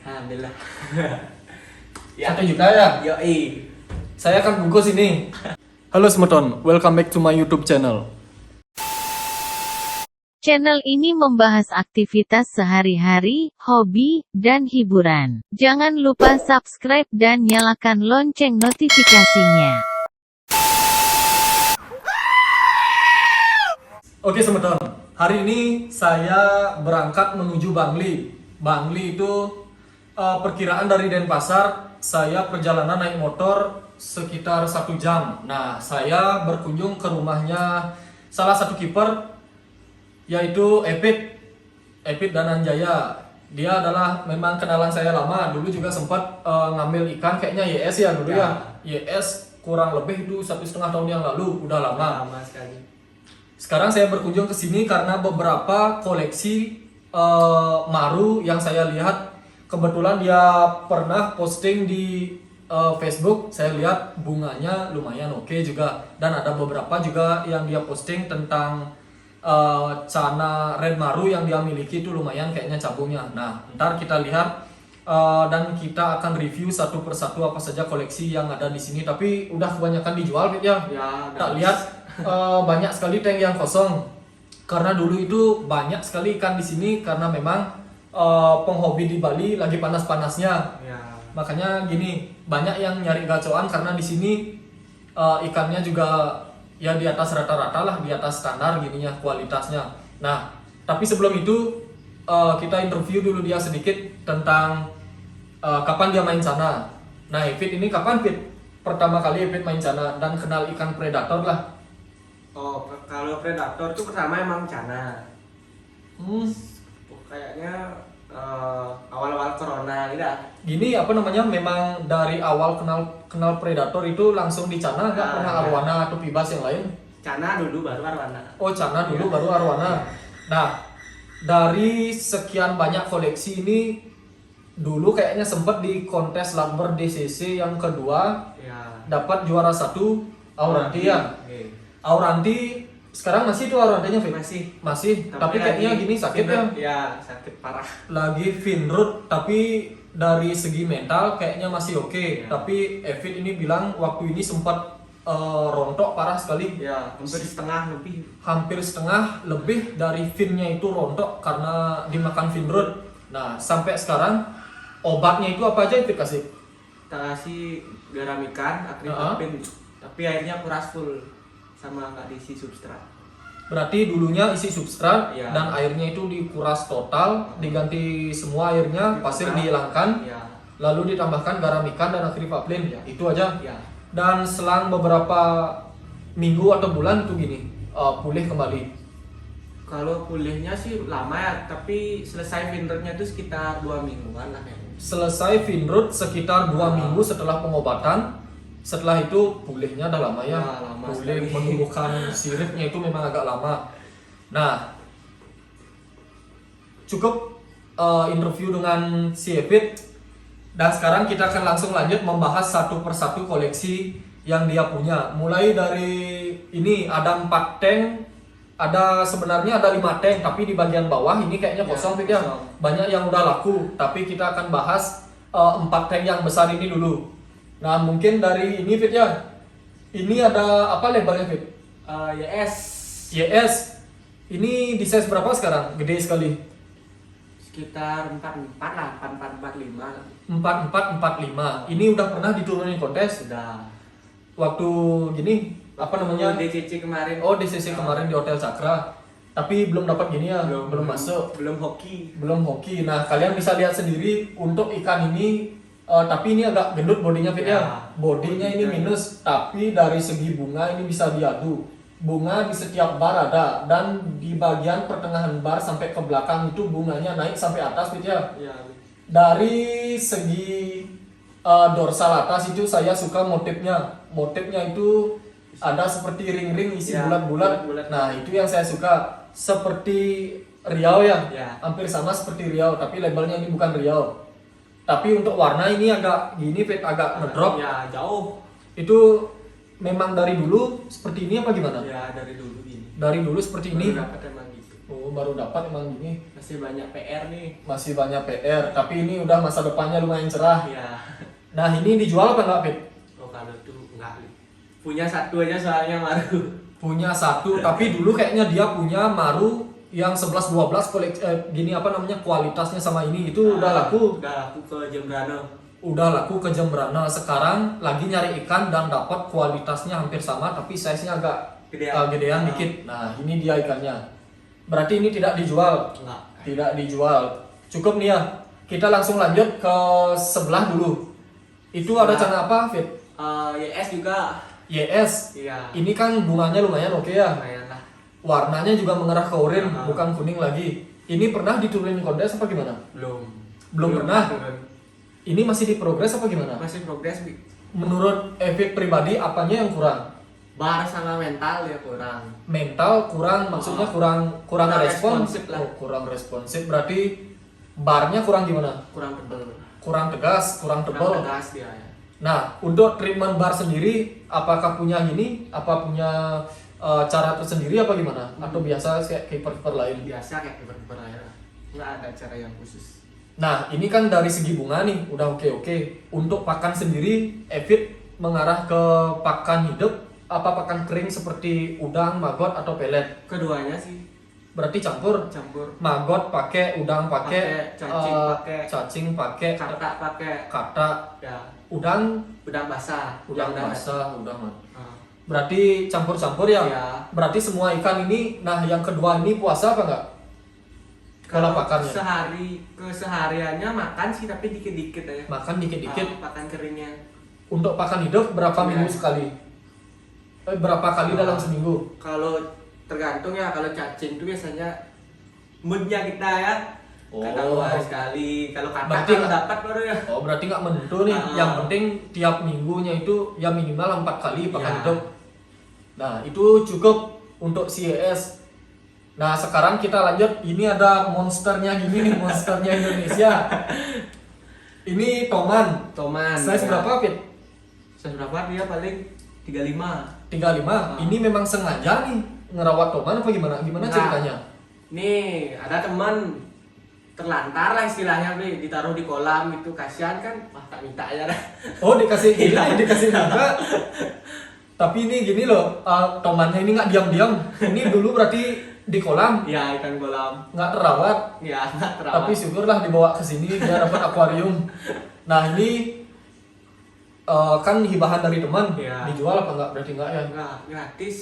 Alhamdulillah. 1 juta ya? Yoi. Saya akan bungkus ini. Halo Semeton, welcome back to my YouTube channel. Channel ini membahas aktivitas sehari-hari, hobi, dan hiburan. Jangan lupa subscribe dan nyalakan lonceng notifikasinya. Oke Semeton, hari ini saya berangkat menuju Bangli. Bangli itu perkiraan dari Denpasar, saya perjalanan naik motor sekitar 1 jam. Nah, saya berkunjung ke rumahnya salah satu kiper, yaitu Epit Dananjaya. Dia adalah memang kenalan saya lama. Dulu juga sempat ngambil ikan, kayaknya YS ya dulu ya. YS kurang lebih itu 1,5 tahun yang lalu, udah lama. Lama sekali. Sekarang saya berkunjung ke sini karena beberapa koleksi maru yang saya lihat. Kebetulan dia pernah posting di Facebook. Saya lihat bunganya lumayan oke juga. Dan ada beberapa juga yang dia posting tentang cana red maru yang dia miliki itu lumayan kayaknya cabungnya. Nah, ntar kita lihat dan kita akan review satu persatu apa saja koleksi yang ada di sini. Tapi udah kebanyakan dijual, Fit ya. Tak lihat banyak sekali tank yang kosong. Karena dulu itu banyak sekali ikan di sini karena memang penghobi di Bali lagi panas-panasnya. Makanya gini, banyak yang nyari gacoan karena di sini ikannya juga ya di atas rata-rata lah, di atas standar gininya kualitasnya. Nah, tapi sebelum itu kita interview dulu dia sedikit tentang kapan dia main sana. Nah, Fit ini kapan Fit pertama kali Fit main sana dan kenal ikan predator lah? Oh, kalau predator itu pertama emang cana. Kayaknya awal-awal corona gitu. Gini apa namanya, memang dari awal kenal predator itu langsung di cana, nggak pernah arwana atau pibas yang lain? Cana dulu baru arwana. Oh, cana dulu baru arwana. Nah, dari sekian banyak koleksi ini dulu kayaknya sempat di kontes Lakber DCC yang kedua dapat juara 1 Auranti ya. Auranti sekarang masih tuh Aurantinya Fit? Masih. Tapi kayaknya gini sakit ya? Ya, sakit parah. Lagi finrut, tapi dari segi mental kayaknya masih oke. Tapi Evit ini bilang waktu ini sempat rontok parah sekali. Ya, Hampir setengah lebih dari finnya itu rontok karena dimakan finrut. Nah, sampai sekarang obatnya itu apa aja Evit kasih? Kita kasih garam ikan, akripapin, tapi airnya kuras full sama nggak diisi substrat. Berarti dulunya isi substrat Ya. dan airnya itu dikuras total, diganti semua airnya, pasir dihilangkan, lalu ditambahkan garam ikan dan akripapin. Itu aja. Dan selang beberapa minggu atau bulan tuh gini pulih kembali. Kalau pulihnya sih lama ya, tapi selesai finrutnya itu sekitar 2 mingguan lah kayaknya. Selesai finrut sekitar 2 minggu setelah pengobatan. Setelah itu pulihnya udah lama ya. Lama Pulih sekali. menumbuhkan siripnya itu memang agak lama. Nah, cukup interview dengan si Epit. Dan sekarang kita akan langsung lanjut membahas satu persatu koleksi yang dia punya. Mulai dari ini ada 4 tank. Sebenarnya ada 5 tank, tapi di bagian bawah ini kayaknya kosong Fit ya. Banyak yang udah laku, tapi kita akan bahas 4 tank yang besar ini dulu. Nah, mungkin dari ini Fit ya. Ini ada apa labelnya Fit? YS. Ini di size berapa sekarang? Gede sekali. Sekitar 44 lah, 4445 lah. 4445. Ini udah pernah diturunin kontes? Sudah. Waktu gini apa namanya? DCC kemarin. Oh, DCC kemarin di Hotel Cakra. Tapi belum dapat gini ya, belum masuk. Belum hoki. Nah, kalian bisa lihat sendiri untuk ikan ini. Tapi ini agak gendut bodinya Fit ya. Bodinya ini minus, tapi dari segi bunga ini bisa diadu. Bunga di setiap bar ada, dan di bagian pertengahan bar sampai ke belakang itu bunganya naik sampai atas Fit ya. Dari segi dorsal atas itu saya suka motifnya. Motifnya itu ada seperti ring-ring isi bulat-bulat. Nah, itu yang saya suka. Seperti Riau ya. Hampir sama seperti Riau, tapi labelnya ini bukan Riau. Tapi untuk warna ini agak gini Fit, agak ngedrop. Ya, jauh. Itu memang dari dulu seperti ini apa gimana? Ya, dari dulu gini. Dari dulu seperti ini. Dapat emang gitu. Oh, baru dapat emang gini. Masih banyak PR nih. Masih banyak PR, tapi ini udah masa depannya lumayan cerah. Ya. Nah, ini dijual apa enggak, Fit? Oh kalau tuh enggak. Punya satu aja soalnya Maru. Punya satu, tapi dulu kayaknya dia punya Maru yang 11-12 gini apa namanya kualitasnya sama ini itu udah laku. Udah laku ke Jembrana. Udah laku ke Jembrana. Sekarang lagi nyari ikan dan dapat kualitasnya hampir sama tapi size-nya agak gedean dikit. Nah, ini dia ikannya. Berarti ini tidak dijual. Enggak. Tidak dijual. Cukup nih ya. Kita langsung lanjut ke sebelah dulu. Itu ada cana apa, Fit? YS juga. YS. Iya. Ini kan bunganya lumayan oke ya. Lumayan lah. Warnanya juga mengerah ke oranye, bukan kuning lagi. Ini pernah diturunin kontes apa gimana? Belum pernah. Turun. Ini masih di progres apa gimana? Masih progres, Bi. Menurut Evit pribadi apanya yang kurang? Bar sama mental ya kurang. Mental kurang, maksudnya kurang Kurang respon. responsif lah. Oh, kurang responsif. Berarti barnya kurang gimana? Kurang tebel. Kurang tegas, kurang Kurang tebal. tegas dia ya. Nah, untuk treatment bar sendiri, apakah punya gini? Apa punya cara tersendiri apa gimana? Atau biasa kayak keeper-keeper lain? Biasa kayak kiper-kiper lain lah. Nggak ada cara yang khusus. Nah, ini kan dari segi bunga nih, udah oke. Untuk pakan sendiri, Evit mengarah ke pakan hidup, apa pakan kering seperti udang, maggot, atau pelet? Keduanya sih Berarti campur? campur. Maggot pakai, udang pakai, Cacing pakai, cacing pakai, kata pakai. kata, Ya, udang, udang basah. udang darat. basah, udang. Ah, Berarti campur-campur ya? Iya. Berarti semua ikan ini, nah yang kedua ini puasa apa enggak? Pola Kalau pakannya? kesehariannya makan sih tapi dikit-dikit aja. Makan dikit-dikit. Pakan keringnya. Untuk pakan hidup berapa Iya. minggu sekali? Berapa kali dalam seminggu? Kalau tergantung ya, kalau cacing itu biasanya moodnya kita ya. Kadang Oh. hari sekali, kalau kata Berarti kalau nggak- dapat baru ya. Oh, berarti nggak menentu nih. Ah. Yang penting tiap minggunya itu ya minimal 4 kali pakan Ya. hidup. Nah, itu cukup untuk CES. Nah, sekarang kita lanjut. Ini ada monsternya gini nih, monsternya Indonesia. Ini toman. Toman. Size ya. berapa, Fit? Size berapa dia paling 35. 35. Ini memang sengaja nih ngerawat toman apa gimana? Gimana Enggak. ceritanya? Nih, ada teman terlantar lah istilahnya, Bli, ditaruh di kolam gitu, kasihan kan, wah tak minta aja dah. Oh, dikasih ini, Iya. dikasih juga. Tapi ini gini loh, tomannya ini nggak diam-diam. Ini dulu berarti di kolam, Ya, ikan kolam. nggak terawat. Ya, nggak terawat. Tapi syukurlah dibawa ke sini dia dapat akuarium. Nah, ini kan hibahan dari teman. Iya. Dijual apa enggak? Berarti enggak ya? Enggak, gratis.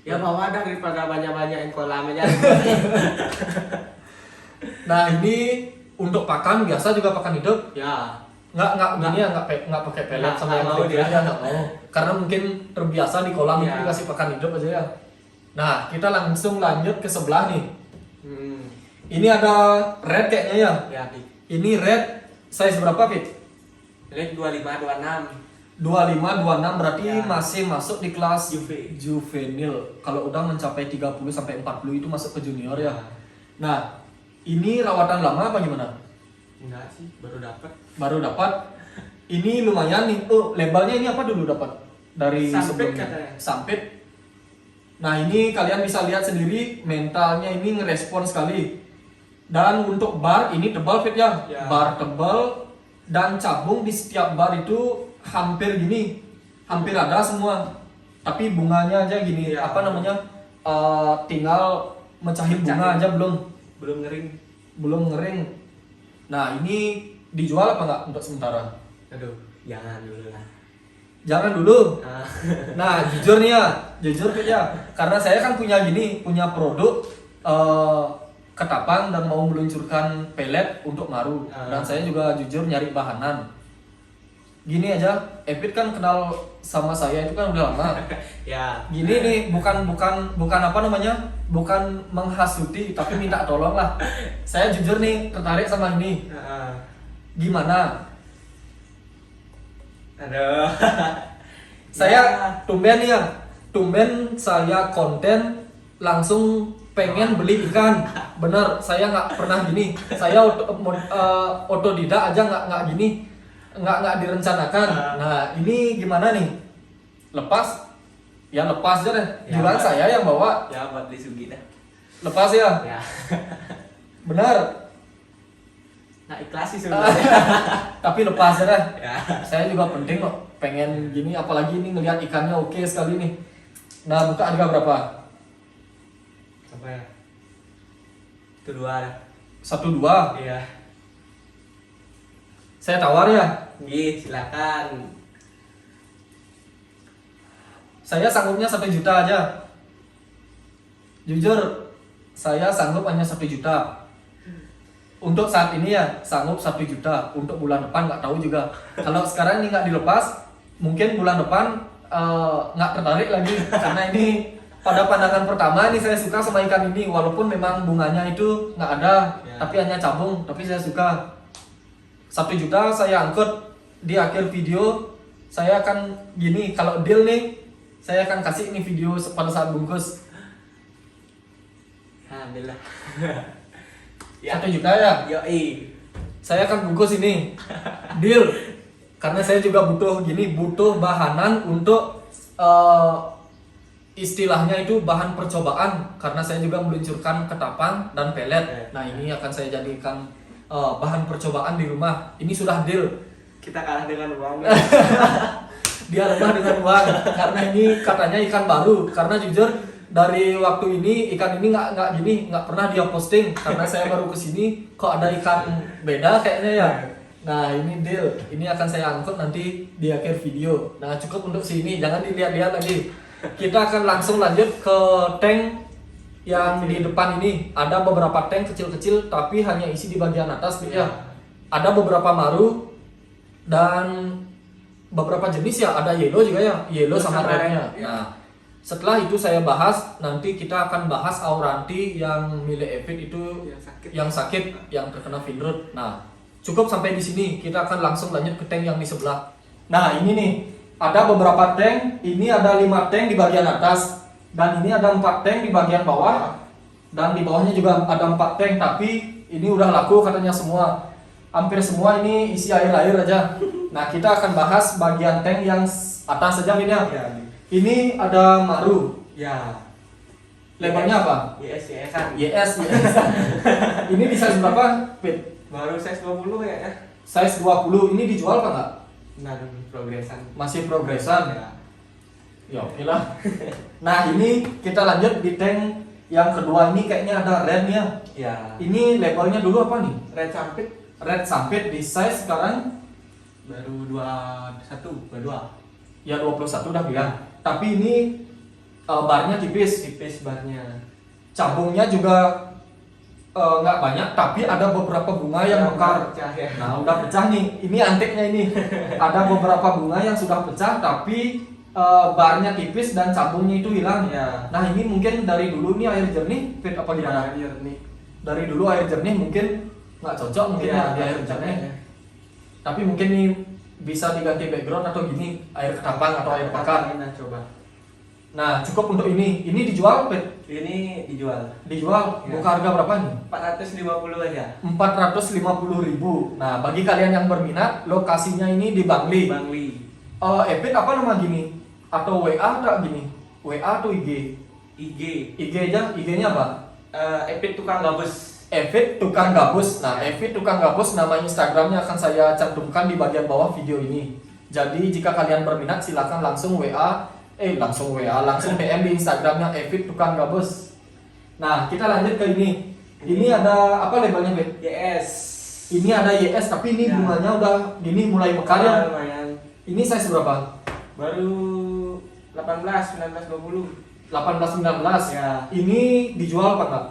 Ya bawa dah daripada banyak-banyakin kolam aja. Nah, ini untuk pakan biasa juga pakan hidup. Ya, Nggak gini ya, nggak pakai pelet Nggak, sama nggak yang mau gede dia. aja, nggak mau. Karena mungkin terbiasa di kolam itu Iya. dikasih pakan hidup aja ya. Nah, kita langsung lanjut ke sebelah nih. Ini ada red kayaknya ya. Ya, Dik. Ini red size berapa, Fit? Ini 25-26. 25-26 berarti Ya. masih masuk di kelas Juve. juvenil. Kalau udah mencapai 30 sampai 40 itu masuk ke junior ya. Ya. Nah, ini rawatan lama apa gimana? Enggak sih, baru dapat. Baru dapat. Ini lumayan nih. Oh, labelnya ini apa dulu dapat? Dari Sampit sebelumnya. katanya. Sampit. Nah, ini kalian bisa lihat sendiri mentalnya ini ngerespon sekali. Dan untuk bar ini tebal, Fit ya. Ya. Bar tebal dan cabung di setiap bar itu hampir gini. Hampir ada semua. Tapi bunganya aja gini. Ya. Apa namanya? Tinggal mecahin bunga Mecahin. aja belum. Belum ngering. Nah, ini dijual apa enggak untuk sementara? Aduh, jangan dulu lah. Jangan dulu. Ah. Nah, jujur nih ya, jujur Fit ya. Karena saya kan punya produk ketapang dan mau meluncurkan pelet untuk Maru. Dan saya juga jujur nyari bahanan. Gini aja, Evit kan kenal sama saya itu kan udah lama. Ya. Gini nih, bukan apa namanya? Bukan menghasuti, tapi minta tolong lah. Saya jujur nih tertarik sama ini. Ah. Gimana? Aduh. Saya Ya. tumben saya konten langsung pengen beli ikan. Bener, saya nggak pernah gini. Saya otodidak aja nggak gini, nggak direncanakan. Nah, ini gimana nih? Lepas? Ya lepas aja deh. Ya, Giliran Pak. saya yang bawa. Ya buat beli sugi dah. Lepas ya? Ya. Benar. Nah ikhlas sih sebenarnya. Tapi lepas ya dah. Ya. Saya juga penting kok. Pengen gini, apalagi ini ngelihat ikannya oke sekali nih. Nah, buka harga berapa? Apa ya? Itu 2. 1,2. Iya. Saya tawar ya. Silakan. Saya sanggupnya 1 juta aja. Jujur, saya sanggup hanya 1 juta. Untuk saat ini ya, sanggup 1 juta. Untuk bulan depan nggak tahu juga. Kalau sekarang ini nggak dilepas, mungkin bulan depan nggak tertarik lagi. Karena ini pada pandangan pertama ini saya suka sama ikan ini. Walaupun memang bunganya itu nggak ada, Ya. tapi hanya cabung. Tapi saya suka. 1 juta saya angkut di akhir video. Saya akan gini, kalau deal nih, saya akan kasih ini video pada saat bungkus. Alhamdulillah. 1 juta ya. Yoi. Saya akan bungkus ini. Deal. Karena saya juga butuh gini, butuh bahanan untuk istilahnya itu bahan percobaan. Karena saya juga meluncurkan ketapang dan pelet. Nah, ini akan saya jadikan bahan percobaan di rumah. Ini sudah deal. Kita kalah dengan uang. Dia lemah dengan uang karena ini katanya ikan baru. Karena jujur dari waktu ini ikan ini nggak pernah dia posting karena saya baru kesini kok ada ikan beda kayaknya ya. Nah ini deal, ini akan saya angkut nanti di akhir video. Nah cukup untuk sini, jangan dilihat-lihat lagi. Kita akan langsung lanjut ke tank yang di depan ini. Ada beberapa tank kecil-kecil tapi hanya isi di bagian atas ya. Ada beberapa maru dan beberapa jenis ya, ada yellow juga ya, yellow sama rednya. Nah, setelah itu saya bahas, nanti kita akan bahas Auranti yang milik Evid itu yang sakit, yang terkena fin rot. Nah, cukup sampai di sini, kita akan langsung lanjut ke tank yang di sebelah. Nah, ini nih, ada beberapa tank, ini ada 5 tank di bagian atas, dan ini ada 4 tank di bagian bawah, dan di bawahnya juga ada 4 tank, tapi ini udah laku katanya semua. Hampir semua ini isi air-air aja. Nah, kita akan bahas bagian tank yang atas saja ini ya. Ini ada maru. Ya. Lebarnya apa? YS. YS. Ini di size berapa, Pit? Baru size 20 ya. Size 20. Ini dijual apa enggak? Nah, progresan. Masih progresan. Ya. Ya oke lah. Nah, ini kita lanjut di tank yang kedua ini kayaknya ada rednya. Ya. Ini labelnya dulu apa nih? Red Sampit Red Sampit di size sekarang baru 22. ya 21 dah bilang. Tapi ini barnya tipis. Tipis barnya. Cabungnya juga nggak banyak, tapi ada beberapa bunga yang mekar. Pecah ya. Nah, udah pecah nih. Ini antiknya ini. Ada beberapa bunga yang sudah pecah, tapi barnya tipis dan cabungnya itu hilang. Ya. Nah, ini mungkin dari dulu nih air jernih, Fit apa gimana? Biar nih. Dari dulu air jernih mungkin nggak cocok mungkin ya di air jernih. Tapi mungkin nih bisa diganti background atau gini, air ketapang atau air pekan. Nah, coba. Nah, cukup untuk ini. Ini dijual, Fit? Ini dijual. Dijual. Ya. Buka harga berapa nih? 450 aja. 450.000. Nah, bagi kalian yang berminat, lokasinya ini di Bangli. Bangli. Epic apa nama gini? Atau WA atau gini? WA atau IG? IG. IG aja, IG-nya apa? Epic tukang gabus. Evid Tukang Gabus. Nah, Evid Tukang Gabus nama Instagramnya akan saya cantumkan di bagian bawah video ini. Jadi jika kalian berminat silakan langsung langsung DM di Instagramnya Evid Tukang Gabus. Nah, kita lanjut ke ini. Ini ada apa labelnya, Bet? YS. Ini ada YS tapi ini Ya. bunganya udah gini mulai mekar ya. Lumayan. Ini size berapa? Baru 18, 19, 20. 18 19. Ya. Ini dijual apa enggak?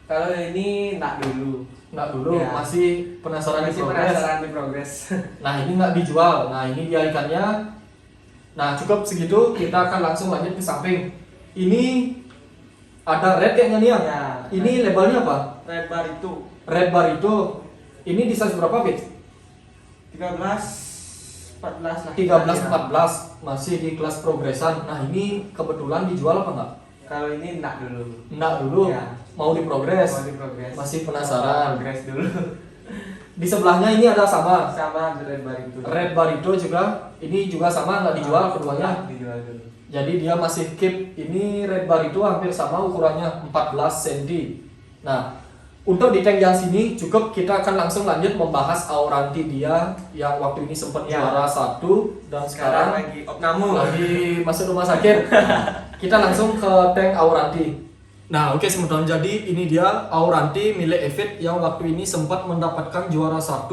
Kalau ini enggak dulu. Enggak dulu, Ya. masih penasaran di Masih progres. penasaran di progres. Nah, ini nggak dijual. Nah, ini dia ikannya. Nah, cukup segitu. Kita akan langsung lanjut ke samping. Ini ada red kayaknya nih ya. Ya. Ini labelnya apa? Red bar itu Red bar itu. Ini di size berapa, Bit? 13, 14 lah. 13 14. Masih di kelas progresan. Nah, ini kebetulan dijual apa enggak? Kalau ini enggak dulu. Enggak dulu. Ya. Mau di progres. Mau di progres. Masih penasaran. Progres dulu. Di sebelahnya ini ada sama. Sama red bar itu. Red bar itu juga. Ini juga sama nggak dijual keduanya. Dijual dulu. Jadi dia masih keep, ini red bar itu hampir sama ukurannya 14 cm. Nah, untuk di tank yang sini cukup, kita akan langsung lanjut membahas Auranti dia yang waktu ini sempat Ya. juara 1 dan sekarang lagi opname. lagi masuk rumah sakit. Kita langsung ke tank Auranti. Nah, oke teman-teman, jadi ini dia Auranti milik Evit yang waktu ini sempat mendapatkan juara 1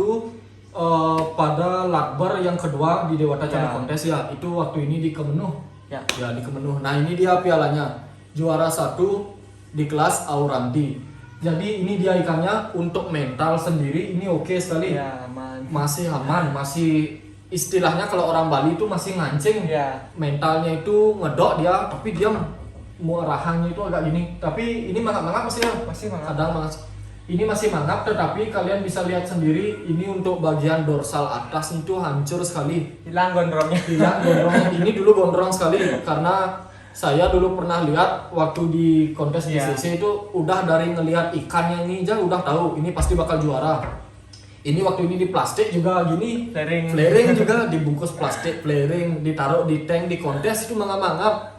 pada Lakbar yang kedua di Dewata Channel Ya. Kontes ya. Itu waktu ini di Kemenuh. Ya. Ya, di Kemenuh. Nah, ini dia pialanya. Juara 1 di kelas Auranti. Jadi ini dia ikannya untuk mental sendiri ini oke sekali. Ya, aman. Masih aman, masih istilahnya kalau orang Bali itu masih ngancing. Ya. Mentalnya itu ngedok dia, tapi dia muarahannya itu agak gini. Tapi ini mangap-mangap masih ya. Masih mangap. Kadang ini masih mangap, tetapi kalian bisa lihat sendiri ini untuk bagian dorsal atas itu hancur sekali. Hilang gondrongnya. Hilang gondrong. Ini dulu gondrong sekali karena saya dulu pernah lihat waktu di kontes Iya. BCC itu udah dari ngelihat ikannya ini aja udah tahu ini pasti bakal juara. Ini waktu ini di plastik juga gini, flaring juga dibungkus plastik, flaring ditaruh di tank di kontes itu mangap-mangap.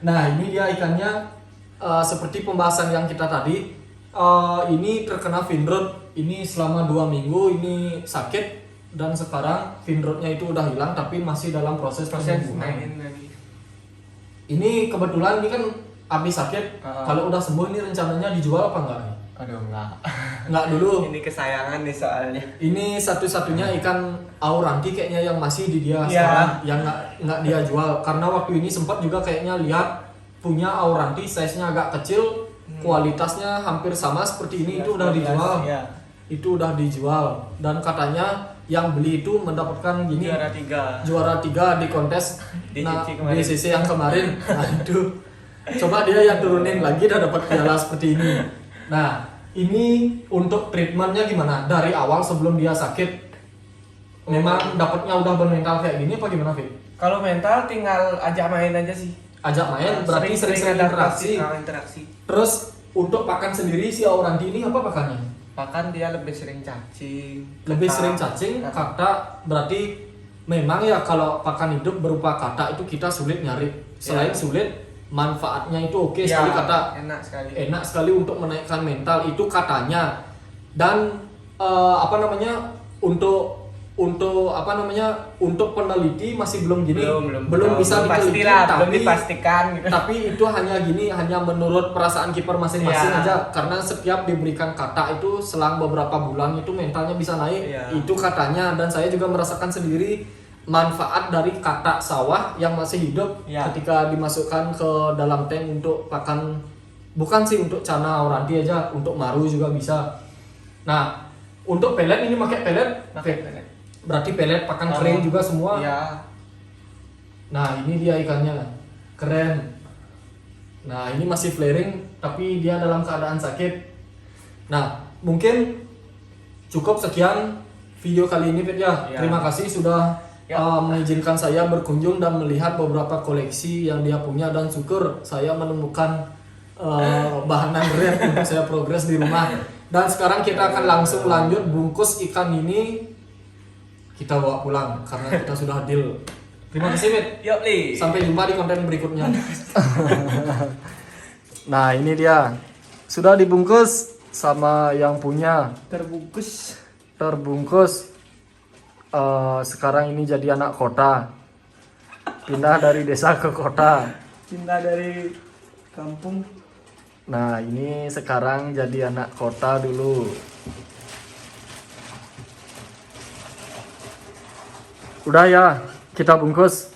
Nah, ini dia ikannya seperti pembahasan yang kita tadi. Ini terkena fin rot. Ini selama 2 minggu ini sakit dan sekarang fin rotnya itu udah hilang tapi masih dalam proses penyembuhan. main lagi. Ini kebetulan ini kan habis sakit. Kalau udah sembuh ini rencananya dijual apa enggak? Aduh, enggak. Enggak dulu. Ini kesayangan nih soalnya. Ini satu-satunya ikan Auranti kayaknya yang masih di dia Iya. sekarang yang nggak dia jual karena waktu ini sempat juga kayaknya lihat punya Auranti size-nya agak kecil, kualitasnya hampir sama seperti ini itu udah dijual. Iya. Itu udah dijual dan katanya yang beli itu mendapatkan gini Juara 3. juara 3 di kontes Di nah, CC kemarin. di CC yang kemarin. Nah, itu coba dia yang turunin lagi udah dapat piala seperti ini. Nah, ini untuk treatmentnya gimana? Dari awal sebelum dia sakit memang dapatnya udah bermental kayak gini apa gimana, Fit? Kalau mental tinggal ajak main aja sih. Ajak main berarti sering-sering adaptasi. interaksi. Terus untuk pakan sendiri si Auranti ini apa pakannya? Bahkan dia lebih sering cacing. Lebih Kata. sering cacing, kata berarti memang ya kalau pakan hidup berupa kata itu kita sulit nyari. Selain Ya. sulit, manfaatnya itu oke Ya, sekali kata. enak sekali. Enak sekali untuk menaikkan mental itu katanya. Dan untuk peneliti masih belum gini, belum bisa diteliti, belum dipastikan gitu. tapi itu hanya gini, hanya menurut perasaan kiper masing-masing Ya. aja karena setiap diberikan kata itu selang beberapa bulan itu mentalnya bisa naik. Ya. Itu katanya dan saya juga merasakan sendiri manfaat dari kata sawah yang masih hidup Ya. ketika dimasukkan ke dalam tank untuk pakan, bukan sih untuk cana Auranti aja, untuk maru juga bisa. Nah, untuk pelet ini pakai pelet. Berarti pelet pakan kering juga semua. Iya. Nah, ini dia ikannya. Keren. Nah, ini masih flaring tapi dia dalam keadaan sakit. Nah, mungkin cukup sekian video kali ini, Fit ya. Ya. Terima kasih sudah Ya. mengizinkan saya berkunjung dan melihat beberapa koleksi yang dia punya dan syukur saya menemukan bahanan red untuk saya progres di rumah. Dan sekarang kita akan langsung lanjut bungkus ikan ini kita bawa pulang karena kita sudah deal. Terima kasih, Mit. Yuk, Li. Sampai jumpa di konten berikutnya. Nah, ini dia. Sudah dibungkus sama yang punya. Terbungkus. Sekarang ini jadi anak kota. Pindah dari desa ke kota. Cinta dari kampung. Nah, ini sekarang jadi anak kota dulu. Udah ya, kita bungkus.